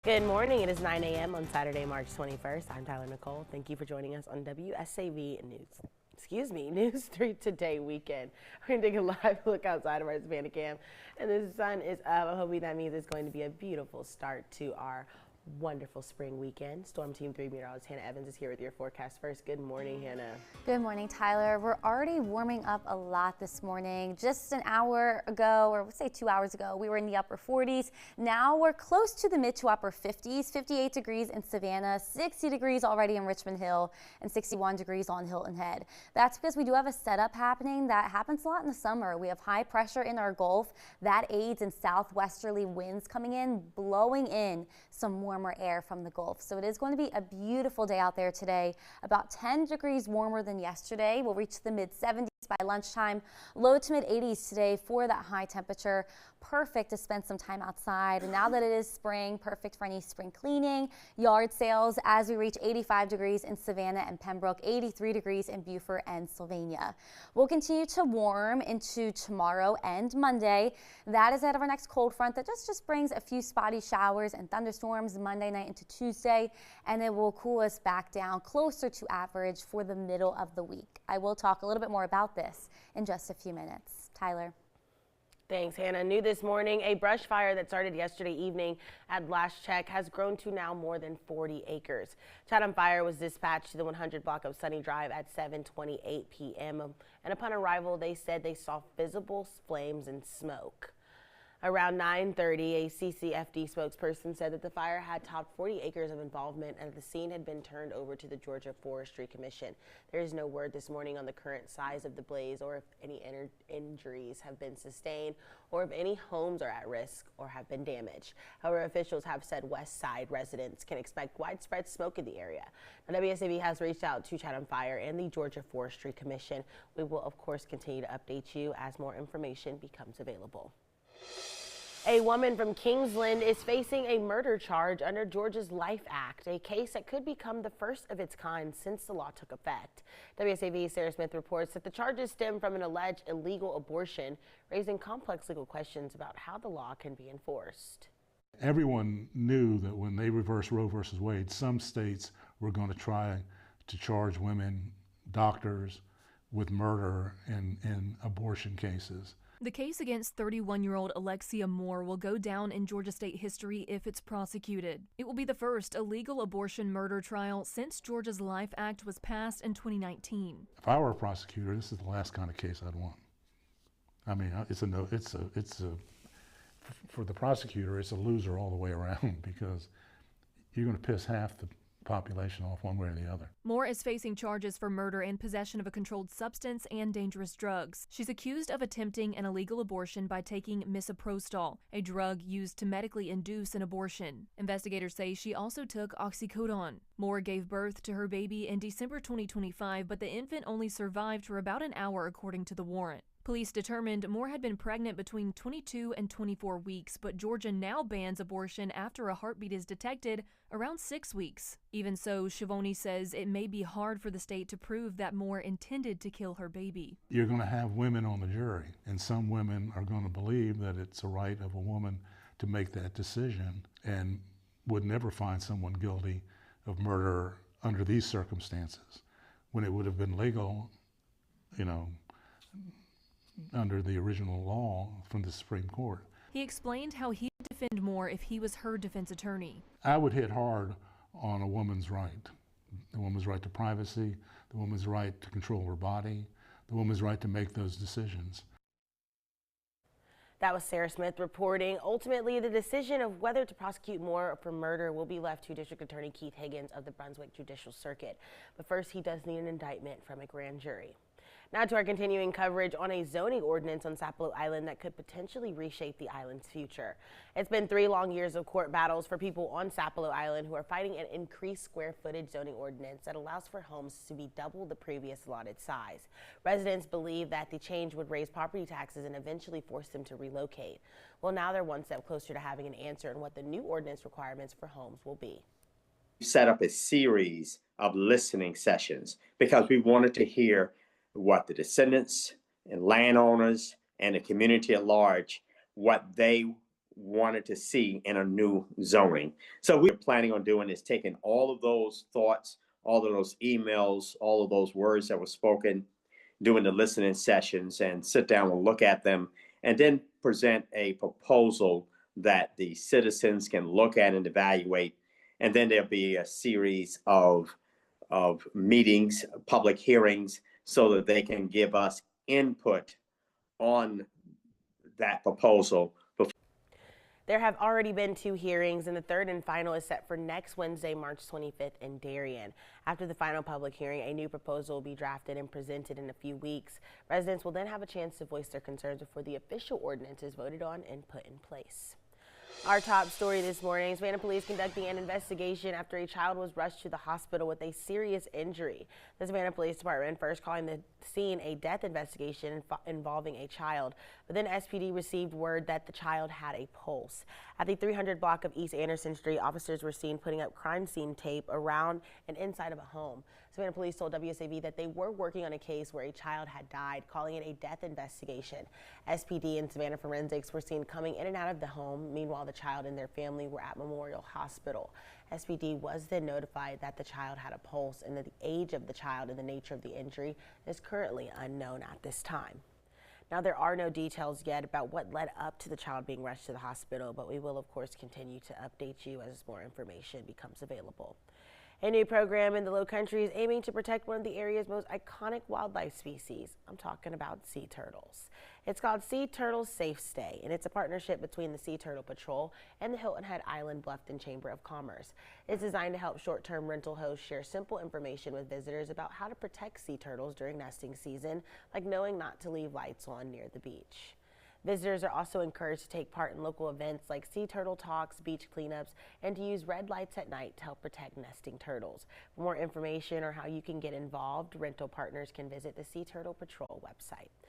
Good morning. It is 9 a.m. on Saturday, March 21st. I'm Tyler Nicole. Thank you for joining us on WSAV News 3 Today weekend. We're going to take a live look outside of our Savannah cam, and the sun is up. I'm hoping that means it's going to be a beautiful start to our wonderful spring weekend. Storm Team 3 meteorologist Hannah Evans is here with your forecast first. Good morning, Hannah. Good morning, Tyler. We're already warming up a lot this morning. Just an hour ago, or let's say 2 hours ago, we were in the upper 40s. Now we're close to the mid to upper 50s, 58 degrees in Savannah, 60 degrees already in Richmond Hill, and 61 degrees on Hilton Head. That's because we do have a setup happening that happens a lot in the summer. We have high pressure in our Gulf. That aids in southwesterly winds coming in, blowing in some warmer air from the Gulf. So it is going to be a beautiful day out there today. About 10 degrees warmer than yesterday. We'll reach the mid 70s by lunchtime. Low to mid 80s today for that high temperature. Perfect to spend some time outside. And now that it is spring, perfect for any spring cleaning, yard sales as we reach 85 degrees in Savannah and Pembroke, 83 degrees in Beaufort and Sylvania. We'll continue to warm into tomorrow and Monday. That is ahead of our next cold front that just brings a few spotty showers and thunderstorms Monday night into Tuesday, and it will cool us back down closer to average for the middle of the week. I will talk a little bit more about this in just a few minutes. Tyler. Thanks, Hannah. New this morning, a brush fire that started yesterday evening at last check has grown to now more than 40 acres. Chatham Fire was dispatched to the 100 block of Sunny Drive at 7:28 p.m. And upon arrival, they said they saw visible flames and smoke. Around 9:30, a CCFD spokesperson said that the fire had topped 40 acres of involvement and the scene had been turned over to the Georgia Forestry Commission. There is no word this morning on the current size of the blaze or if any injuries have been sustained or if any homes are at risk or have been damaged. However, officials have said West Side residents can expect widespread smoke in the area. Now, WSAV has reached out to Chatham Fire and the Georgia Forestry Commission. We will, of course, continue to update you as more information becomes available. A woman from Kingsland is facing a murder charge under Georgia's Life Act, a case that could become the first of its kind since the law took effect. WSAV's Sarah Smith reports that the charges stem from an alleged illegal abortion, raising complex legal questions about how the law can be enforced. Everyone knew that when they reversed Roe versus Wade, some states were going to try to charge women, doctors, with murder in abortion cases. The case against 31-year-old Alexia Moore will go down in Georgia state history if it's prosecuted. It will be the first illegal abortion murder trial since Georgia's Life Act was passed in 2019. If I were a prosecutor, this is the last kind of case I'd want. I mean, for the prosecutor, it's a loser all the way around because you're going to piss half the population off one way or the other. Moore is facing charges for murder and possession of a controlled substance and dangerous drugs. She's accused of attempting an illegal abortion by taking misoprostol, a drug used to medically induce an abortion. Investigators say she also took oxycodone. Moore gave birth to her baby in December 2025, but the infant only survived for about an hour according to the warrant. Police determined Moore had been pregnant between 22 and 24 weeks, but Georgia now bans abortion after a heartbeat is detected around 6 weeks. Even so, Schiavone says it may be hard for the state to prove that Moore intended to kill her baby. You're going to have women on the jury, and some women are going to believe that it's a right of a woman to make that decision and would never find someone guilty of murder under these circumstances when it would have been legal, under the original law from the Supreme Court. He explained how he would defend Moore if he was her defense attorney. I would hit hard on a woman's right. The woman's right to privacy, the woman's right to control her body, the woman's right to make those decisions. That was Sarah Smith reporting. Ultimately, the decision of whether to prosecute Moore for murder will be left to District Attorney Keith Higgins of the Brunswick Judicial Circuit. But first, he does need an indictment from a grand jury. Now to our continuing coverage on a zoning ordinance on Sapelo Island that could potentially reshape the island's future. It's been 3 long years of court battles for people on Sapelo Island who are fighting an increased square footage zoning ordinance that allows for homes to be double the previous allotted size. Residents believe that the change would raise property taxes and eventually force them to relocate. Well, now they're one step closer to having an answer on what the new ordinance requirements for homes will be. We set up a series of listening sessions because we wanted to hear what the descendants and landowners and the community at large, what they wanted to see in a new zoning. So we're planning on doing is taking all of those thoughts, all of those emails, all of those words that were spoken, doing the listening sessions, and sit down and look at them, and then present a proposal that the citizens can look at and evaluate. And then there'll be a series of meetings, public hearings, so that they can give us input on that proposal. There have already been 2 hearings, and the third and final is set for next Wednesday, March 25th in Darien. After the final public hearing, a new proposal will be drafted and presented in a few weeks. Residents will then have a chance to voice their concerns before the official ordinance is voted on and put in place. Our top story this morning, Savannah police conducting an investigation after a child was rushed to the hospital with a serious injury. The Savannah Police Department first calling the scene a death investigation involving a child, but then SPD received word that the child had a pulse. At the 300 block of East Anderson Street, officers were seen putting up crime scene tape around and inside of a home. Savannah police told WSAV that they were working on a case where a child had died, calling it a death investigation. SPD and Savannah forensics were seen coming in and out of the home. Meanwhile, the child and their family were at Memorial Hospital. SPD was then notified that the child had a pulse and that the age of the child and the nature of the injury is currently unknown at this time. Now, there are no details yet about what led up to the child being rushed to the hospital, but we will, of course, continue to update you as more information becomes available. A new program in the Low Country is aiming to protect one of the area's most iconic wildlife species. I'm talking about sea turtles. It's called Sea Turtles Safe Stay, and it's a partnership between the Sea Turtle Patrol and the Hilton Head Island Bluffton Chamber of Commerce. It's designed to help short-term rental hosts share simple information with visitors about how to protect sea turtles during nesting season, like knowing not to leave lights on near the beach. Visitors are also encouraged to take part in local events like sea turtle talks, beach cleanups, and to use red lights at night to help protect nesting turtles. For more information or how you can get involved, rental partners can visit the Sea Turtle Patrol website.